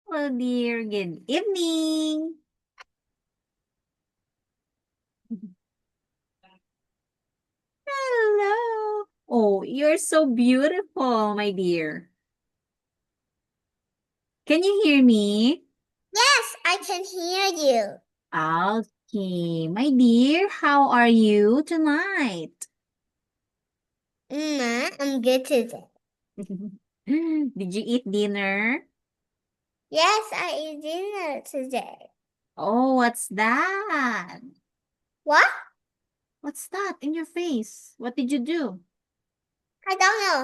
Hello, dear. Good evening. Hello. Oh, you're so beautiful, my dear. Can you hear me? Yes, I can hear you. Okay, my dear, how are you tonight? I'm good today. Did you eat dinner? Yes, I ate dinner today. Oh, what's that? What? What's that in your face? What did you do? I don't know.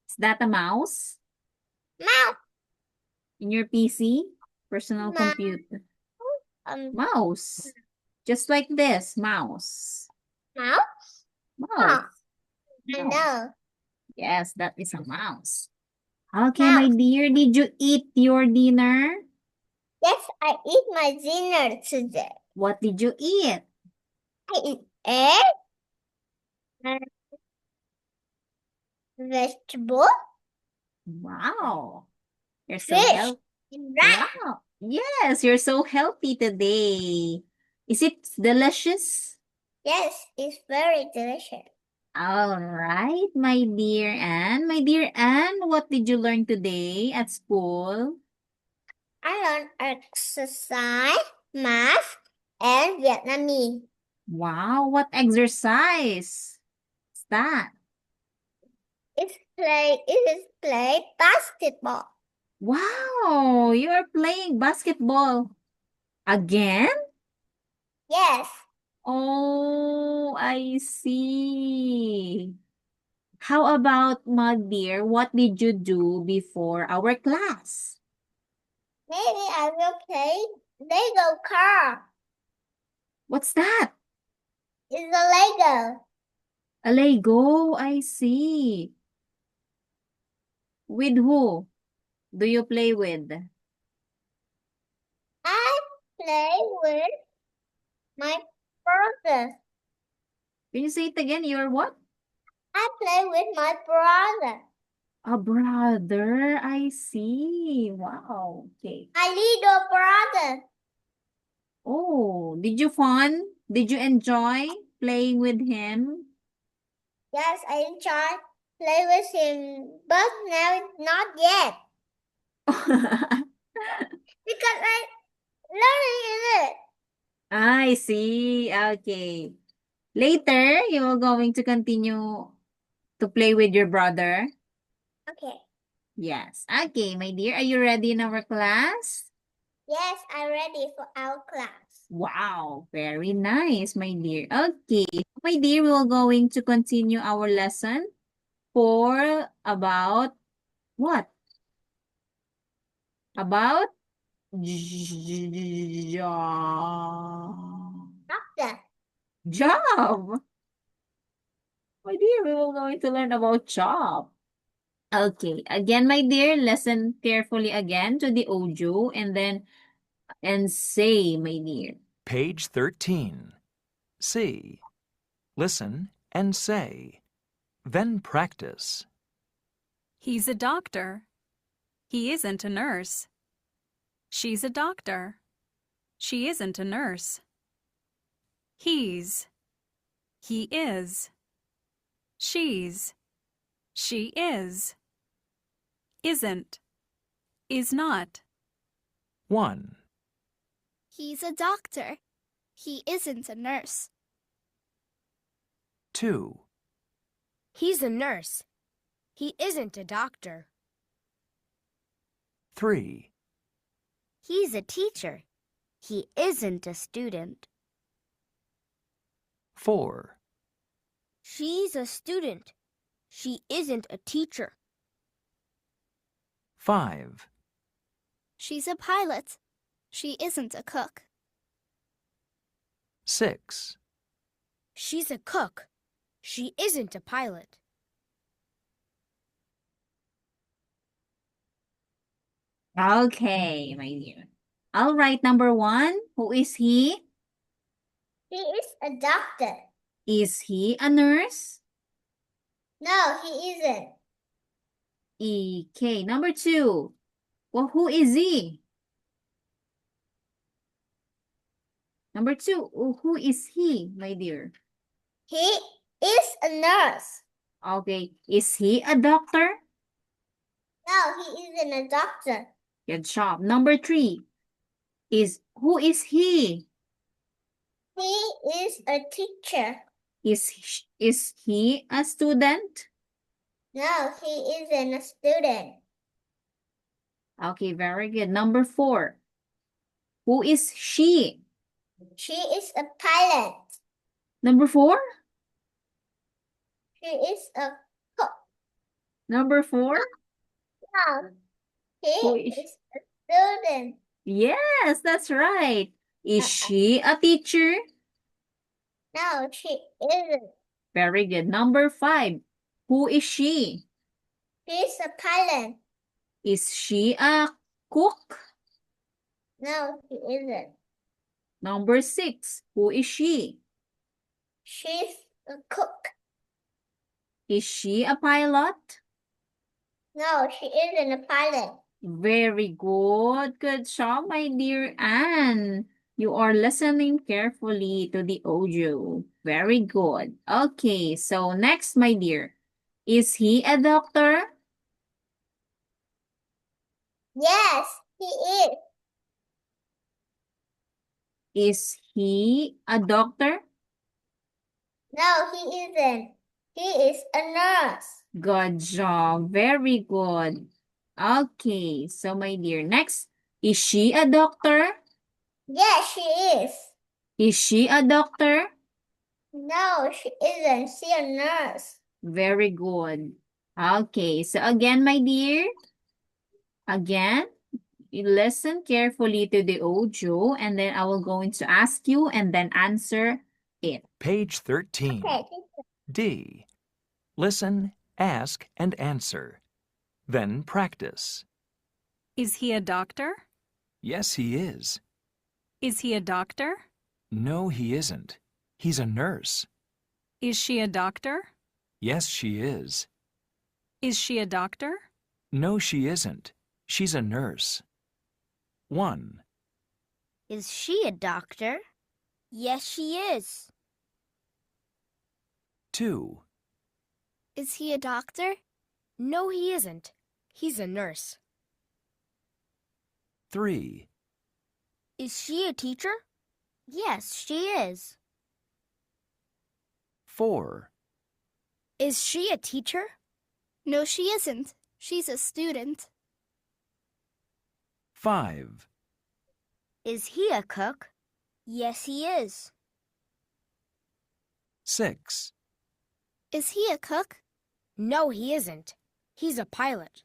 Is that a mouse Mouse. in your PC? Personal Mouse. computer. Um, Mouse. Just like this, mouse. mouse? Mouse. Oh, I Mouse. know. Yes, that is a mouse. Okay, my Mouse. dear, did you eat your dinner? Yes, I eat my dinner today. What did you eat? I eat egg and vegetable, Wow. You're so fish, healthy. and rice. Wow. Yes, you're so healthy today. Is it delicious? Yes, it's very delicious. All right, my dear Anne. My dear Anne, what did you learn today at school? I learned exercise, math, and Vietnamese. Wow, what exercise is that? It is play basketball. Wow, you are playing basketball again? Yes. Oh, I see. How about, my dear, what did you do before our class? Maybe I will play Lego car. What's that? It's a Lego. A Lego, I see. With who do you play with? I play with my brother. Can you say it again? You're what? I play with my brother. A brother, I see. Wow, okay. My little brother. Oh, did you fun? Did you enjoy playing with him? Yes, I enjoy play with him, but now not yet because I learning it. I see. Okay. Later, you are going to continue to play with your brother? Okay. Yes. Okay, my dear. Are you ready in our class? Yes, I'm ready for our class. Wow, very nice, my dear. Okay, my dear, we are going to continue our lesson for about what? About job. After. Job. My dear, we will going to learn about job. Okay, again, my dear, listen carefully again to the audio and say, my dear. Page 13. See, listen, and say. Then practice. He's a doctor. He isn't a nurse. She's a doctor. She isn't a nurse. He's. He is. She's. She is. Isn't. Is not. 1, He's a doctor. He isn't a nurse. 2, He's a nurse. He isn't a doctor. 3, He's a teacher. He isn't a student. 4, She's a student. She isn't a teacher. 5, She's a pilot. She isn't a cook. 6, She's a cook. She isn't a pilot. Okay, my dear. All right, number 1. Who is he? He is a doctor. Is he a nurse? No, he isn't. Okay, number 2. Well, who is he? Number 2, who is he, my dear? He is a nurse. Okay, is he a doctor? No, he isn't a doctor. Good job. Number 3, who is he? He is a teacher. Is he a student? No, he isn't a student. Okay, very good. Number 4, who is she? She is a pilot. Number 4? She is a cook. Number 4? No, Who he is is a student. Yes, that's right. Is she a teacher? No, she isn't. Very good. Number 5, who is she? She's a pilot. Is she a cook? No, she isn't. Number 6, who is she? She's a cook. Is she a pilot? No, she isn't a pilot. Very good. Good job, my dear Anne. You are listening carefully to the audio. Very good. Okay, so next, my dear. Is he a doctor? Yes, he is. Is he a doctor? No, he isn't. He is a nurse. Good job. Very good. Okay, so my dear, next. Is she a doctor? Yes, she is. Is she a doctor? No, she isn't. She's a nurse. Very good. Okay, so again, my dear, again, you listen carefully to the audio and then I will going to ask you and then answer it. Page 13. Okay. D. Listen, ask, and answer. Then practice. Is he a doctor? Yes, he is. Is he a doctor? No, he isn't. He's a nurse. Is she a doctor? Yes, she is. Is she a doctor? No, she isn't. She's a nurse. 1, Is she a doctor? Yes, she is. 2, Is he a doctor? No, he isn't. He's a nurse. 3, Is she a teacher? Yes, she is. 4, Is she a teacher? No, she isn't. She's a student. 5, Is he a cook? Yes, he is. 6, Is he a cook? No, he isn't. He's a pilot.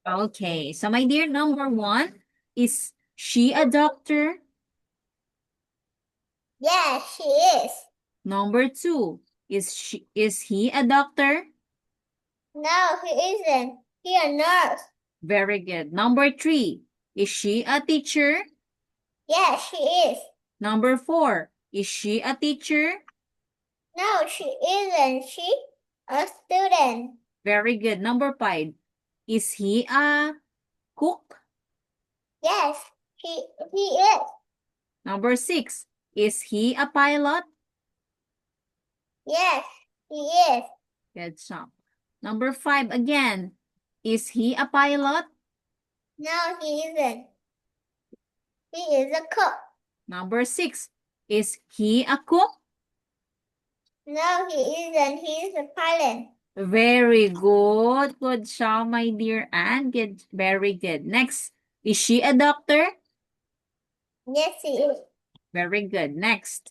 Okay, so my dear, number 1, is she a doctor? Yes, she is. Number 2, is he a doctor? No, he isn't. He's a nurse. Very good. Number 3, is she a teacher? Yes, she is. Number 4, is she a teacher? No, she isn't. She's a student. Very good. Number 5, is he a cook? Yes, he is. Number 6, is he a pilot? Yes, he is. Good job. Number 5 again, is he a pilot? No, he isn't. He is a cook. Number 6, is he a cook? No, he isn't. He's a pilot. Very good. Good job, my dear Anne. Good. Very good. Next, is she a doctor? Yes, he is. Very good. Next,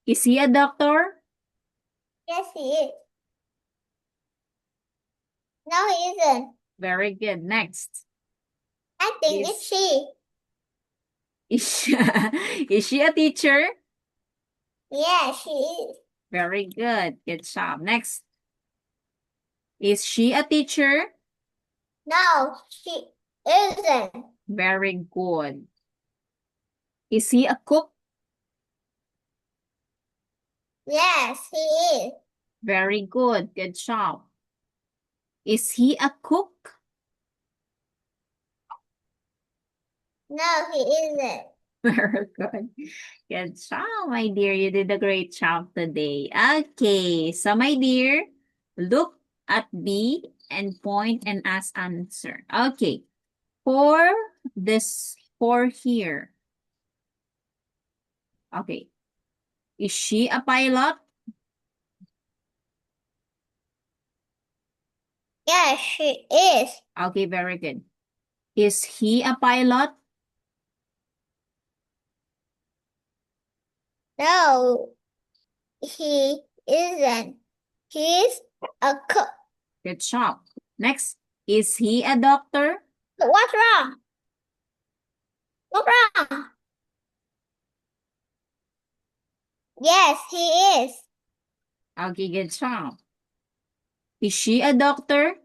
is he a doctor? Yes, he is. No, he isn't. Very good. Next, I think Yes. it's she. is she a teacher? Yeah, she is. Very good. Good job. Next, is she a teacher? No, she isn't. Very good. Is he a cook? Yes, he is. Very good. Good job. Is he a cook? No, he isn't. Very good. Good job, my dear. You did a great job today. Okay, so my dear, look at B and point and ask answer. Okay, for here. Okay, is she a pilot? Yes, she is. Okay, very good. Is he a pilot? No, he isn't. He's a cook. Good job. Next, is he a doctor? What's wrong? What's wrong? Yes, he is. Okay, good job. Is she a doctor?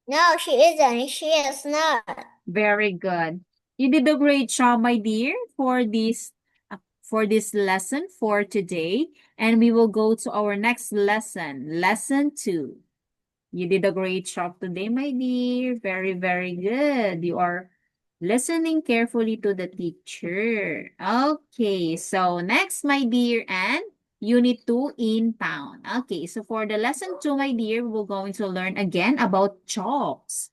No, she isn't. She is not. Very good. You did a great job, my dear, for this lesson for today. And we will go to our next lesson, lesson 2. You did a great job today, my dear. Very, very good. You are listening carefully to the teacher. Okay, so next, my dear, and Unit 2 in town. Okay, so for the lesson 2, my dear, we're going to learn again about jobs.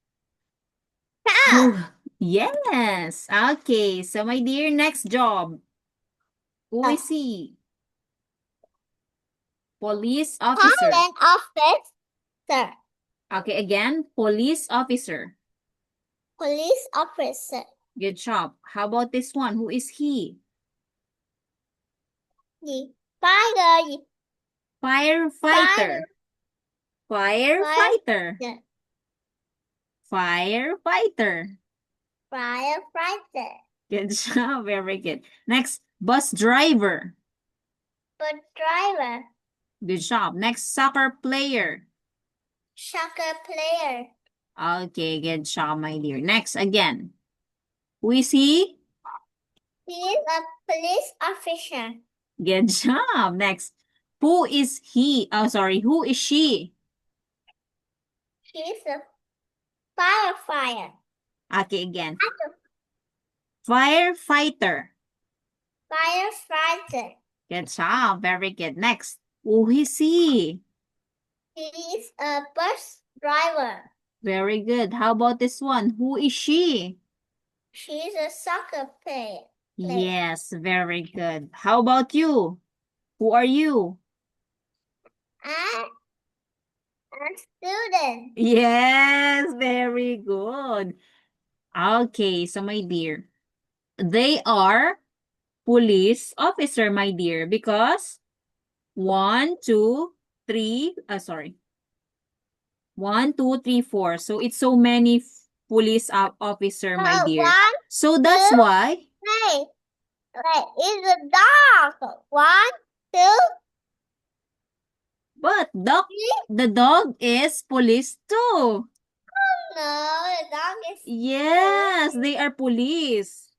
Ah, Yes. Okay. So, my dear, next job. Who is he? Police officer. Thailand officer. Okay, again, police officer. Police officer. Good job. How about this one? Who is he? The fire. Firefighter. Firefighter. Yeah. Firefighter. Firefighter. Good job. Very good. Next, bus driver. Bus driver. Good job. Next, soccer player. Soccer player. Okay, good job, my dear. Next, again. Who is he? He is a police officer. Good job. Next, who is he? Oh, sorry. Who is she? She is a firefighter. Okay, again. Firefighter. Firefighter. Good job. Very good. Next, who is he? He is a bus driver. Very good. How about this one? Who is she? She is a soccer player. Yes, very good. How about you? Who are you? I'm a student. Yes, very good. Okay, so my dear, they are police officer, my dear, because 1, 2, 3, sorry. 1, 2, 3, 4. So it's so many police officer, my dear. One, So that's two. why. wait, it's a dog. 1, 2, But 3. the dog is police too. No, the dog is. Yes, they are police.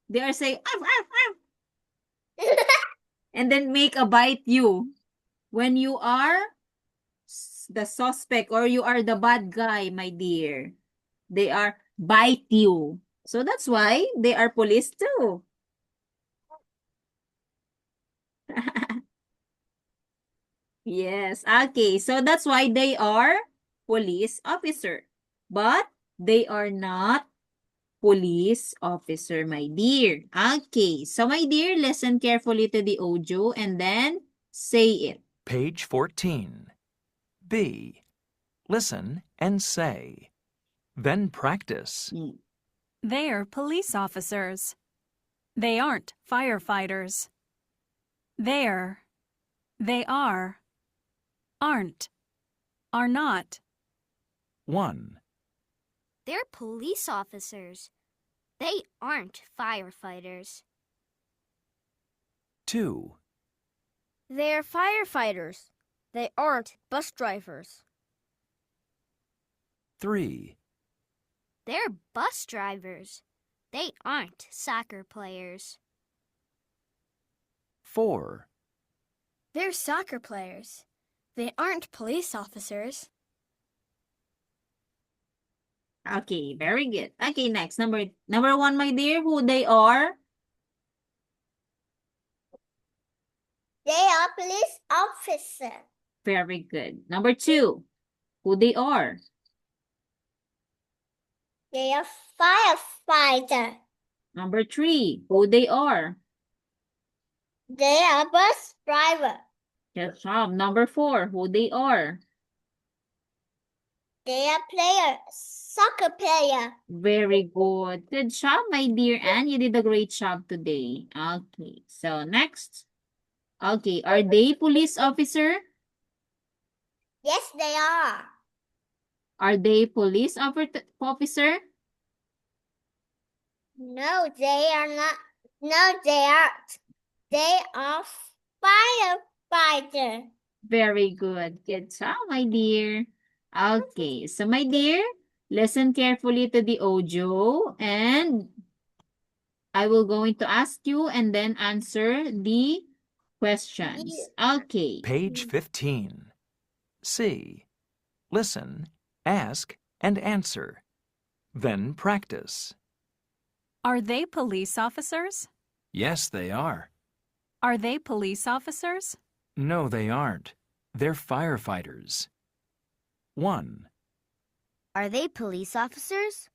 They are saying, "Arf, arf, arf," and then make a bite you. When you are the suspect or you are the bad guy, my dear, they are bite you. So that's why they are police too. Yes, okay. So that's why they are police officer. But they are not police officer, my dear. Okay, so my dear, listen carefully to the audio and then say it. Page 14. B. Listen and say. Then practice. They're police officers. They aren't firefighters. They're, they are, aren't, are not. 1, They're police officers. They aren't firefighters. 2, They're firefighters. They aren't bus drivers. 3, They're bus drivers. They aren't soccer players. 4, They're soccer players. They aren't police officers. Okay, very good. Okay, next. Number one, my dear, who they are? They are police officer. Very good. Number two, who they are? They are firefighter. Number three, who they are? They are bus driver. Good job. Number four, who they are? They are player, soccer player. Very good. Good job, my dear Anne. You did a great job today. Okay, so next. Okay, are they police officer? Yes, they are. Are they police officer? No, they are not. No, they aren't. They are firefighter. Very good. Good job, my dear. Okay, so my dear, listen carefully to the audio and I will going to ask you and then answer the questions. Okay. Page 15. See. Listen, ask, and answer. Then practice. Are they police officers? Yes, they are. Are they police officers? No, they aren't. They're firefighters. 1, Are they police officers?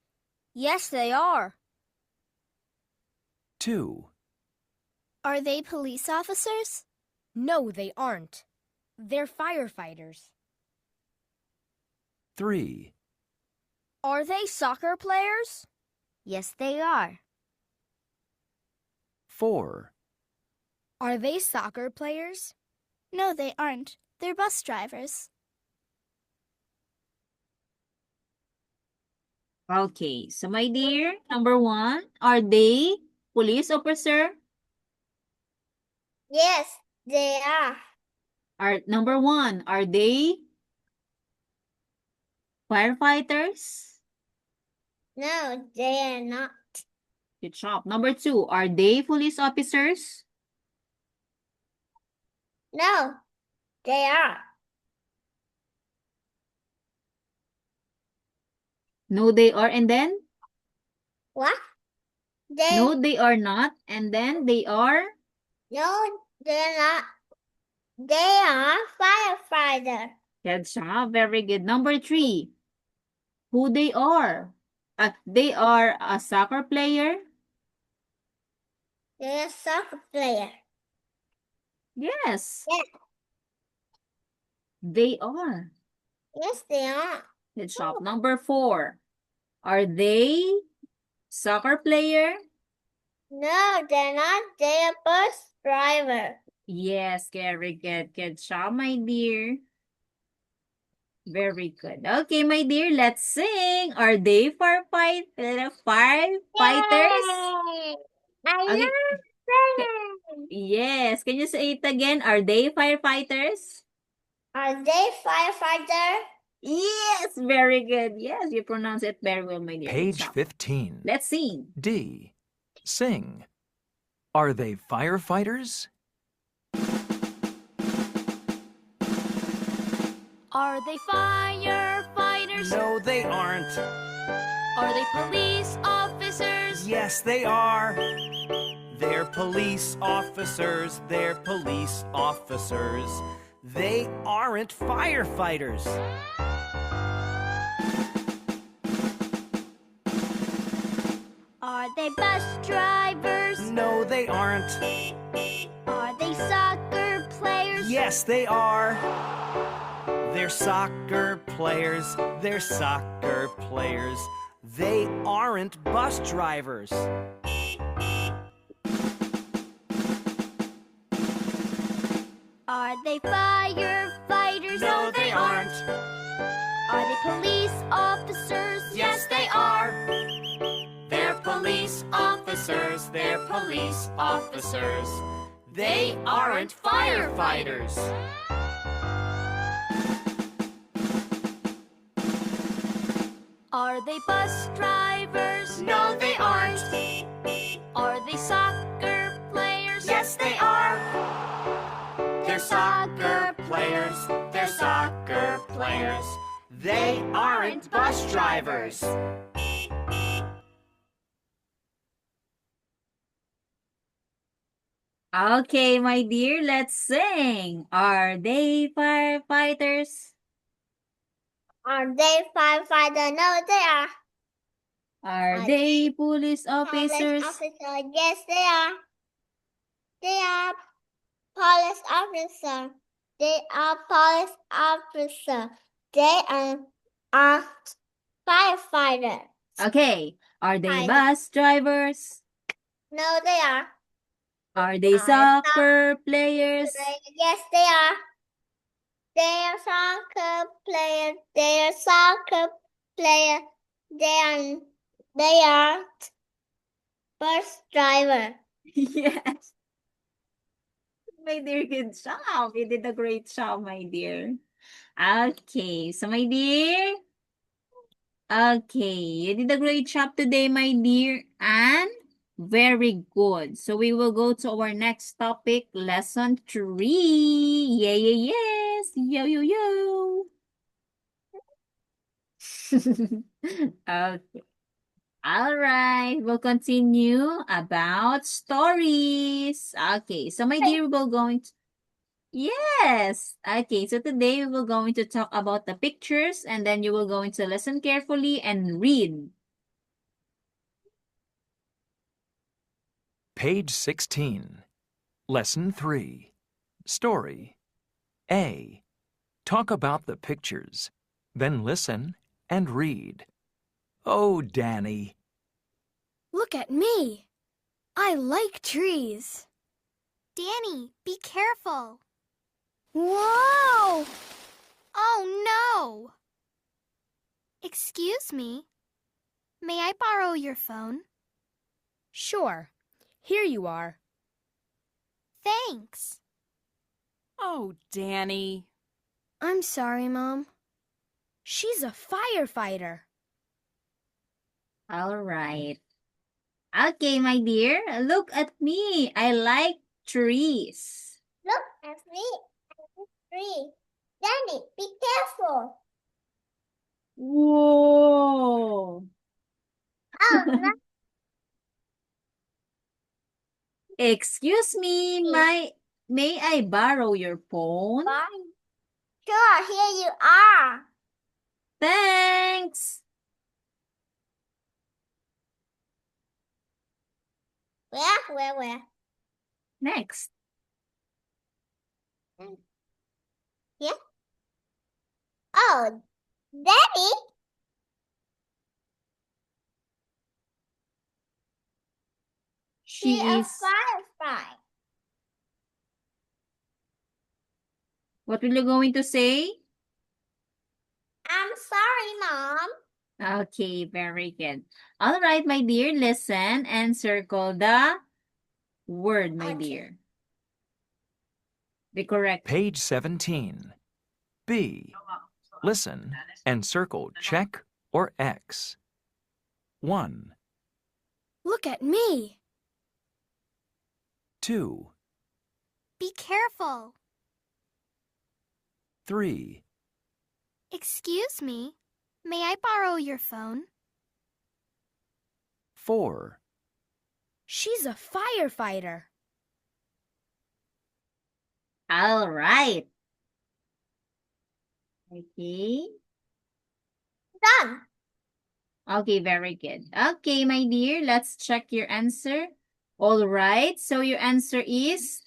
Yes, they are. 2, Are they police officers? No, they aren't. They're firefighters. 3, Are they soccer players? Yes, they are. 4, Are they soccer players? No, they aren't. They're bus drivers. Okay, so my dear, number one, are they police officer? Yes, they are. Number one, are they firefighters? No, they are not. Good job. Number two, are they police officers? No, they are. No, they are. And then? What? They No, they are not. And then they are? no, they're not. They are firefighter. Good job. Very good. Number three, who they are? They are a soccer player? They're a soccer player. Yes. Yes. They are. Yes, they are. Good job. Number four, are they soccer player? No, they're not. They're bus driver. Yes, very good. Good job, my dear. Very good. Okay, my dear, let's sing. Are they firefighters? Yay! I Okay. love them. Yes. Can you say it again? Are they firefighters? Are they firefighter? Yes, very good. Yes, you pronounce it very well, my dear. Good page job. 15. Let's sing. D. Sing. Are they firefighters? Are they firefighters? No, they aren't. Are they police officers? Yes, they are. They're police officers. They're police officers. They aren't firefighters. Are they bus drivers? No, they aren't. Are they soccer players? Yes, they are. They're soccer players. They're soccer players. They aren't bus drivers. Are they firefighters? No, they aren't. Are they police officers? Yes, they are. They're police officers. They're police officers. They aren't firefighters. Are they bus drivers? No, they aren't. Are they soccer players? Yes, they are. They're soccer players. they're soccer players. They aren't bus drivers. Okay, my dear, let's sing. Are they firefighters? Are they firefighters? No, they are. Are Are they police Police officers? officer. Yes, they are. They are police officer. They are police officer. They are firefighters. Okay. Are they Fighter. bus drivers? No, they are. Are they Are soccer players? Yes, they are. They are soccer players. They are soccer players. They are bus driver. Yes. My dear, good job. You did a great job, my dear. Okay, so my dear. Okay, you did a great job today, my dear. And very good. So we will go to our next topic, lesson 3. Yes. Yo, yo, yo. Okay. All right, we'll continue about stories. Okay, so my dear, we're going to... Yes. Okay, so today we will going to talk about the pictures and then you will going to listen carefully and read. Page 16. Lesson 3. Story. A. Talk about the pictures. Then listen and read. Oh, Danny. Look at me. I like trees. Danny, be careful. Whoa! Oh no! Excuse me. May I borrow your phone? Sure. Here you are. Thanks. Oh, Danny. I'm sorry, Mom. She's a firefighter. All right. Okay, my dear, look at me. I like trees. Look at me. Tree. Danny, be careful. Whoa. Oh, no. Excuse me, may I borrow your phone? Sure, here you are. Thanks. Where? Next. Yeah. Oh, Daddy. She She's a is... firefly. What will you going to say? I'm sorry, Mom. Okay, very good. All right, my dear, listen and circle the word, my Okay. dear. The correct. Page 17. B. Listen and circle check or X. 1, Look at me. 2, Be careful. 3, Excuse me. May I borrow your phone? 4, She's a firefighter. All right. Okay. Done. Okay, very good. Okay, my dear, let's check your answer. All right, so your answer is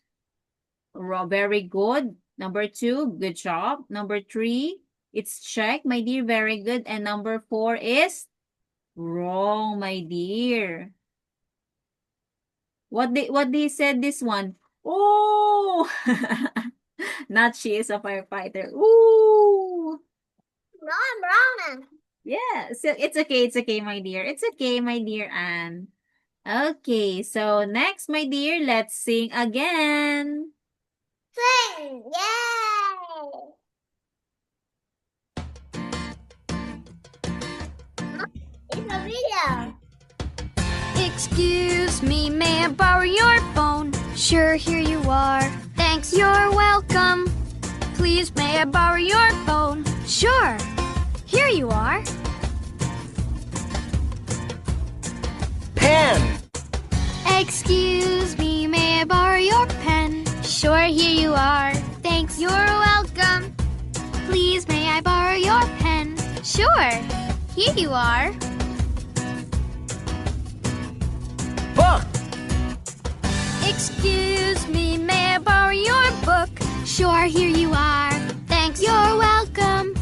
very good. Number 2, good job. Number 3, it's check, my dear, very good. And number 4 is wrong, my dear. What they said this one? Oh, not she is a firefighter. Ooh. No, I'm wrong. Yeah, so it's okay, my dear. It's okay, my dear Anne. Okay, so next, my dear, let's sing again. Sing. Yay. It's a video. Excuse me, may I borrow your phone? Sure, here you are. Thanks, you're welcome. Please, may I borrow your phone? Sure. Here you are. Pen. Excuse me, may I borrow your pen? Sure, here you are. Thanks, you're welcome. Please, may I borrow your pen? Sure, here you are. Book. Excuse me, may I borrow your book? Sure, here you are. Thanks, you're welcome.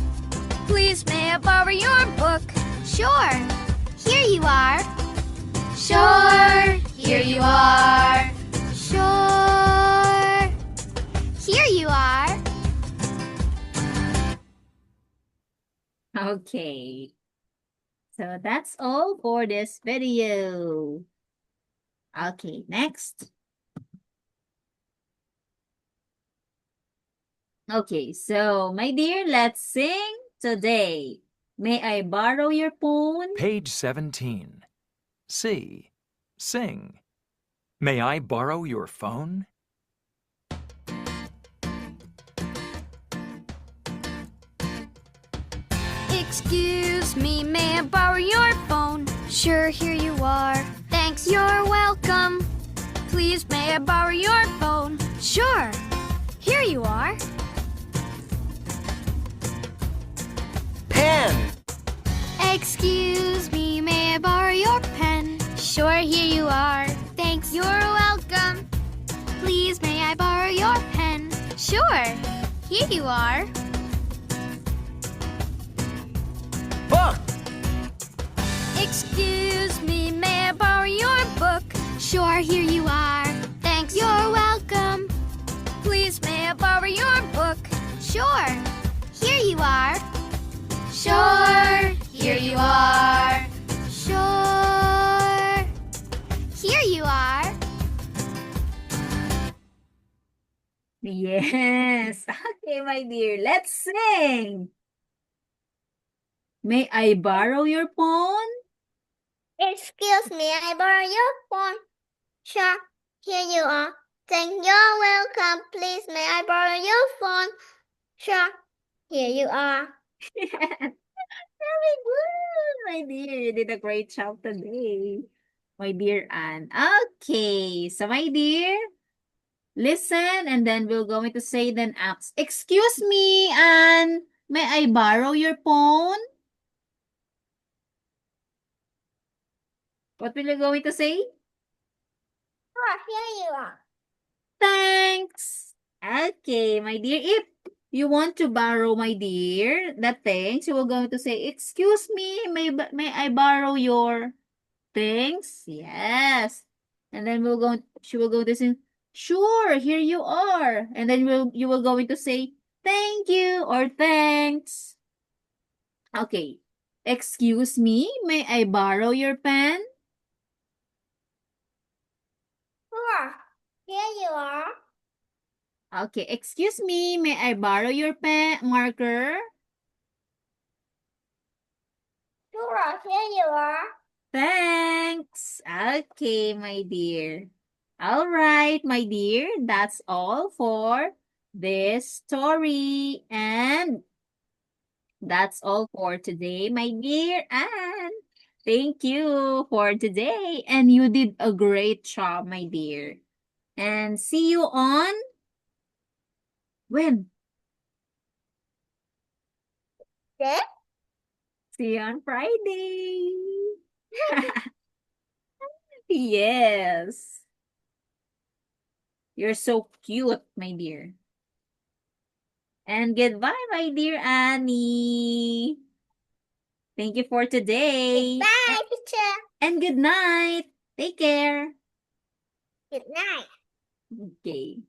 Please, may I borrow your book? Sure, here you are. Sure, here you are. Sure, here you are. Okay. So that's all for this video. Okay, next. Okay, so my dear, let's sing today. May I borrow your phone? Page 17. C. Sing. May I borrow your phone? Excuse me, may I borrow your phone? Sure, here you are. Thanks, you're welcome. Please, may I borrow your phone? Sure, here you are. Pen. Excuse me, may I borrow your pen? Sure, here you are. Thanks, you're welcome. Please, may I borrow your pen? Sure, here you are. Book. Excuse me, may I borrow your book? Sure, here you are. Thanks, you're welcome. Please, may I borrow your book? Sure, here you are. Sure, here you are. Sure, here you are. Yes. Okay, my dear, let's sing. May I borrow your phone? Excuse me, I borrow your phone. Sure, here you are. Thank you're welcome. Please, may I borrow your phone? Sure, here you are. Very good, my dear. You did a great job today, my dear Anne. Okay, so my dear, listen, and then we're going to say then ask. Excuse me, Anne. May I borrow your phone? What will you going to say? Sure, here you are. Thanks. Okay, my dear. If you want to borrow, my dear, the things, you will going to say, excuse me, may I borrow your things? Yes. And then she will go to say, sure, here you are. And then you will going to say, thank you or thanks. Okay. Excuse me, may I borrow your pen? Sure, here you are. Okay, excuse me, may I borrow your pen marker? Sure, here you are. Thanks. Okay, my dear. All right, my dear, that's all for this story. And that's all for today, my dear Anne. Thank you for today. And you did a great job, my dear. And see you on when? This? See you on Friday. Yes. You're so cute, my dear. And goodbye, my dear Annie. Thank you for today. Goodbye, teacher. And good night. Take care. Good night. Okay.